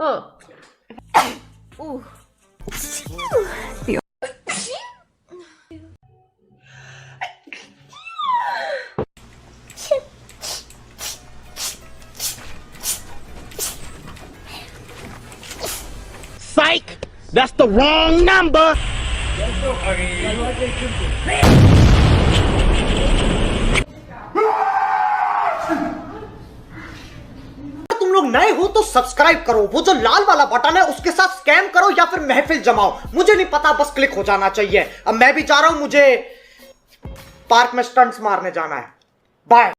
Psych! That's the wrong number! तुम लोग नए हो तो सब्सक्राइब करो, वो जो लाल वाला बटन है उसके साथ स्कैम करो या फिर महफिल जमाओ, मुझे नहीं पता, बस क्लिक हो जाना चाहिए। अब मैं भी जा रहा हूं, मुझे पार्क में स्टंट्स मारने जाना है। बाय।